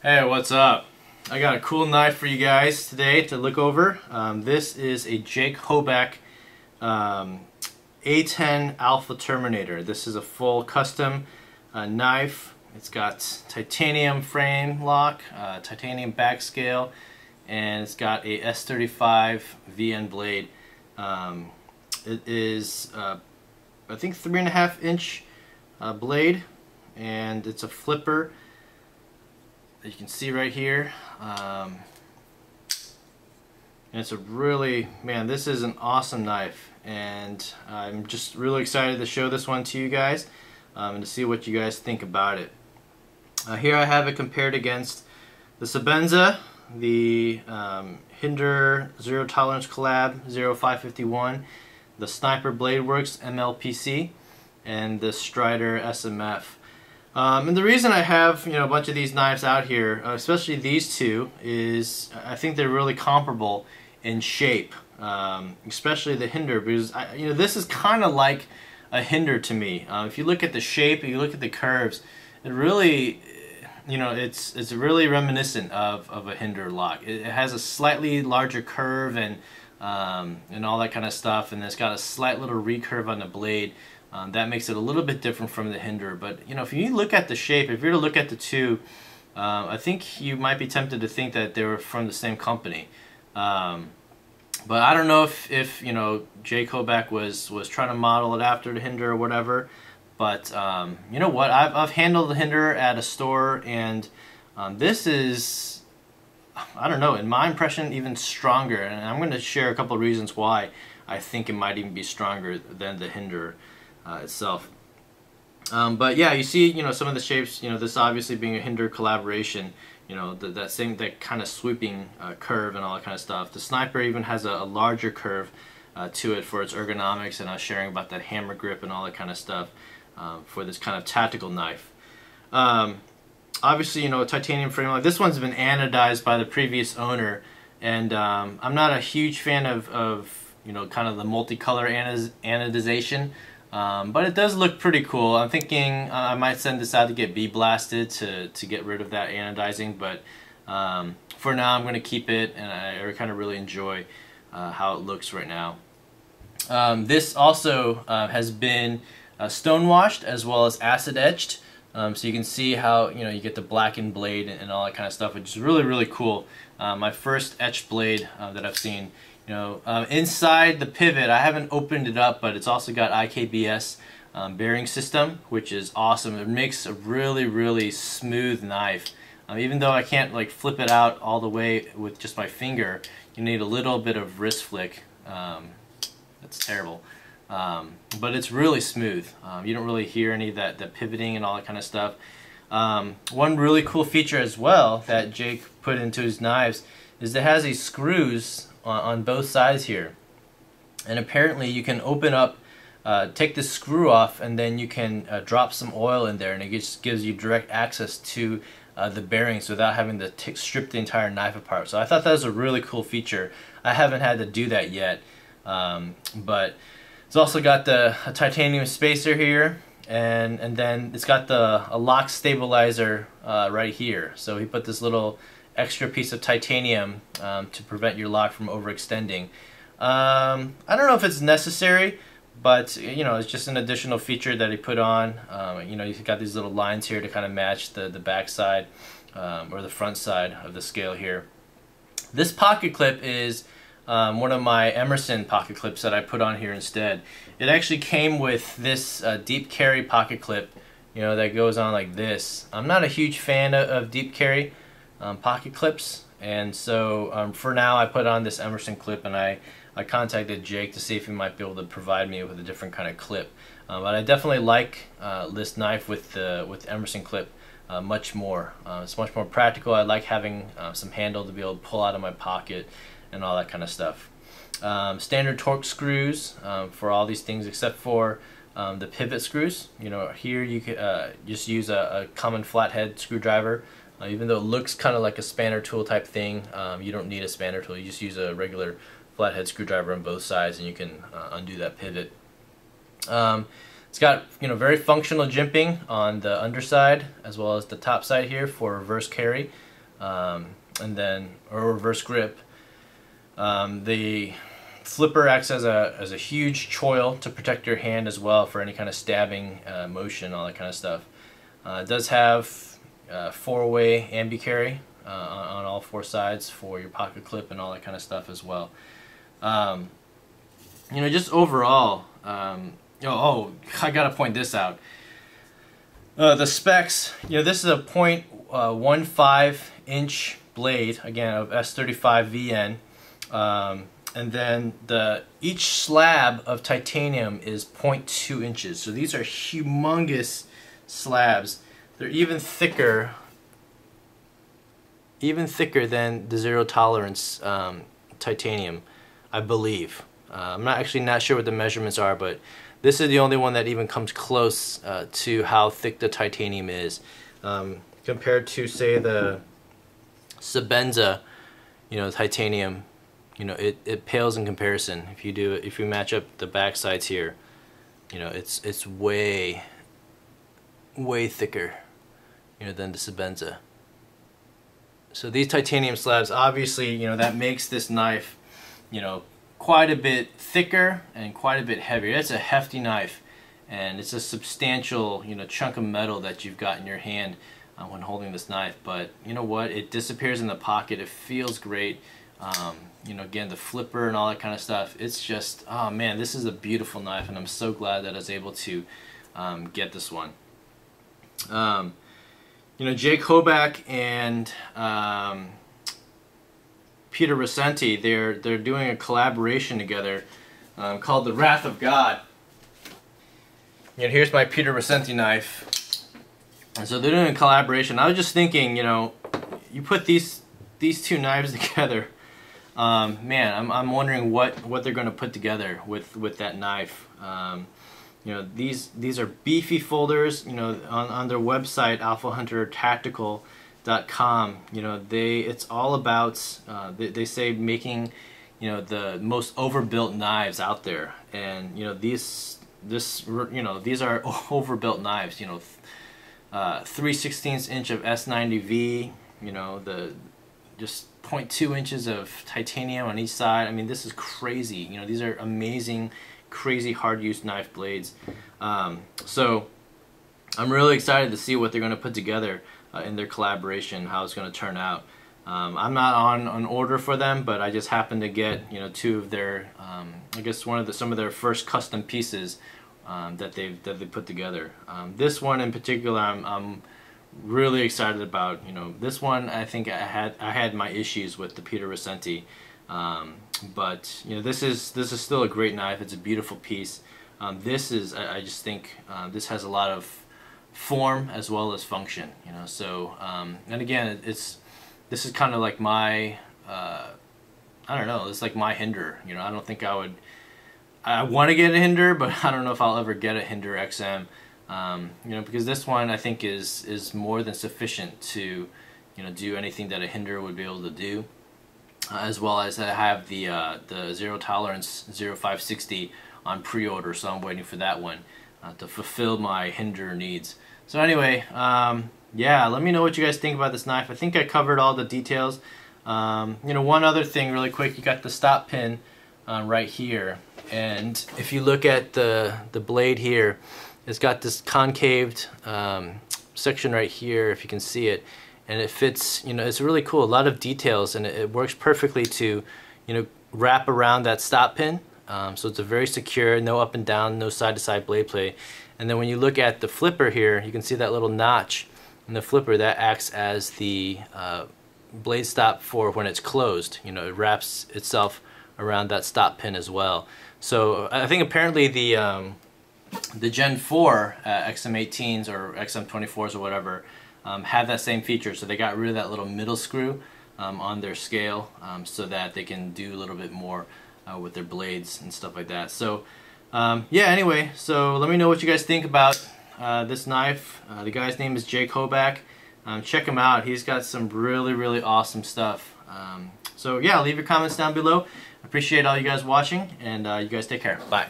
Hey, what's up? I got a cool knife for you guys today to look over. This is a Jake Hoback A10 Alpha Terminator. This is a full custom knife. It's got titanium frame lock, titanium back scale, and it's got a S35 VN blade. It is, I think, 3.5 inch blade, and it's a flipper. You can see right here, and it's a really, man, this is an awesome knife, and I'm just really excited to show this one to you guys and to see what you guys think about it. Here I have it compared against the Sebenza, the Hinder Zero Tolerance Collab 0551, the Sniper Blade Works MLPC, and the Strider SMF. And the reason I have a bunch of these knives out here, especially these two, is I think they're really comparable in shape, especially the Hinder, because this is kind of like a Hinder to me. If you look at the shape, if you look at the curves, it really, it's really reminiscent of a Hinder lock. It has a slightly larger curve and all that kind of stuff, and it's got a slight little recurve on the blade. That makes it a little bit different from the Hinder, but if you look at the shape, if you're to look at the two, I think you might be tempted to think that they were from the same company. But I don't know if Jake Hoback was trying to model it after the Hinder or whatever. But you know what? I've handled the Hinder at a store, and this is, I don't know, in my impression, even stronger. And I'm going to share a couple of reasons why I think it might even be stronger than the Hinder itself. But yeah, you see, some of the shapes, this obviously being a Hinder collaboration, that kind of sweeping curve and all that kind of stuff. The Sniper even has a larger curve to it for its ergonomics, and I was sharing about that hammer grip and all that kind of stuff for this kind of tactical knife. Obviously, a titanium frame like this one's been anodized by the previous owner, and I'm not a huge fan of kind of the multicolor anodization. But it does look pretty cool. I'm thinking I might send this out to get bee blasted to get rid of that anodizing, but for now I'm going to keep it, and I kind of really enjoy how it looks right now. This also has been stonewashed as well as acid etched, so you can see how you get the blackened blade and all that kind of stuff, which is really, really cool. My first etched blade that I've seen. Inside the pivot, I haven't opened it up, but it's also got IKBS bearing system, which is awesome. It makes a really, really smooth knife. Even though I can't flip it out all the way with just my finger, you need a little bit of wrist flick. That's terrible. But it's really smooth. You don't really hear any of that pivoting and all that kind of stuff. One really cool feature as well that Jake put into his knives is it has these screws on both sides here, and apparently you can open up, take the screw off, and then you can drop some oil in there, and it just gives you direct access to the bearings without having to strip the entire knife apart. So I thought that was a really cool feature. I haven't had to do that yet, but it's also got a titanium spacer here, and then it's got a lock stabilizer right here. So he put this little extra piece of titanium to prevent your lock from overextending. I don't know if it's necessary, but it's just an additional feature that he put on. You've got these little lines here to kind of match the back side or the front side of the scale here. This pocket clip is one of my Emerson pocket clips that I put on here instead. It actually came with this deep carry pocket clip, that goes on like this. I'm not a huge fan of deep carry pocket clips, and so for now I put on this Emerson clip, and I contacted Jake to see if he might be able to provide me with a different kind of clip. But I definitely like this knife with the Emerson clip much more. It's much more practical. I like having some handle to be able to pull out of my pocket and all that kind of stuff. Standard Torx screws for all these things except for the pivot screws. Here you could just use a common flathead screwdriver. Even though it looks kind of like a spanner tool type thing, you don't need a spanner tool. You just use a regular flathead screwdriver on both sides, and you can undo that pivot. It's got very functional jimping on the underside as well as the top side here for reverse carry. and then or reverse grip. The flipper acts as a huge choil to protect your hand as well for any kind of stabbing motion, all that kind of stuff. It does have 4-way ambi carry on all 4 sides for your pocket clip and all that kind of stuff as well. You know, just overall, oh, I gotta point this out. The specs, you know, this is a 0.15 inch blade, again, of S35VN, and then each slab of titanium is 0.2 inches. So these are humongous slabs. They're even thicker than the zero tolerance titanium, I believe. I'm not sure what the measurements are, but this is the only one that even comes close to how thick the titanium is, compared to, say, the Sebenza, you know, titanium. You know, it pales in comparison. If you match up the back sides here, you know, it's way thicker, you know, than the Sebenza. So these titanium slabs, obviously, you know, that makes this knife, you know, quite a bit thicker and quite a bit heavier. It's a hefty knife, and it's a substantial, you know, chunk of metal that you've got in your hand when holding this knife. But you know what? It disappears in the pocket. It feels great. You know, again, the flipper and all that kind of stuff. It's just, oh man, this is a beautiful knife, and I'm so glad that I was able to get this one. You know, Jake Hoback and Peter Recenti, they're doing a collaboration together called The Wrath of God. And here's my Peter Recenti knife. And so they're doing a collaboration. I was just thinking, you know, you put these 2 knives together, man, I'm wondering what they're going to put together with that knife. You know, these are beefy folders. You know, on their website, alphahuntertactical.com, you know, it's all about they say making, you know, the most overbuilt knives out there. And you know, these are overbuilt knives. You know, 3/16 inch of S90V. You know, just 0.2 inches of titanium on each side. I mean, this is crazy. You know, these are amazing, crazy hard-used knife blades. So I'm really excited to see what they're going to put together in their collaboration, how it's going to turn out. I'm not on an order for them, but I just happened to get, you know, 2 of their, I guess some of their first custom pieces that they put together. This one in particular, I'm really excited about. You know, this one, I think I had my issues with the Peter Recenti, but you know, this is still a great knife. It's a beautiful piece. I just think this has a lot of form as well as function. You know, so and again, this is kind of like my I don't know. It's like my Hinder. You know, I don't think I want to get a Hinder, but I don't know if I'll ever get a Hinder XM. You know, because this one I think is more than sufficient to, you know, do anything that a Hinder would be able to do, as well as I have the zero tolerance 0560 on pre-order, so I'm waiting for that one to fulfill my Hinder needs. So anyway, yeah, let me know what you guys think about this knife. I think I covered all the details. You know, one other thing really quick, you got the stop pin right here, and if you look at the blade here, it's got this concaved section right here, if you can see it, and it fits, you know, it's really cool, a lot of details, and it works perfectly to, you know, wrap around that stop pin. So it's a very secure, no up and down, no side to side blade play. And then when you look at the flipper here, you can see that little notch in the flipper that acts as the blade stop for when it's closed. You know, it wraps itself around that stop pin as well. So I think apparently the Gen 4 XM18s or XM24s or whatever have that same feature. So they got rid of that little middle screw on their scale so that they can do a little bit more with their blades and stuff like that. So yeah, anyway, so let me know what you guys think about this knife. The guy's name is Jake Hoback. Check him out. He's got some really awesome stuff. So yeah, leave your comments down below. Appreciate all you guys watching, and you guys take care. Bye.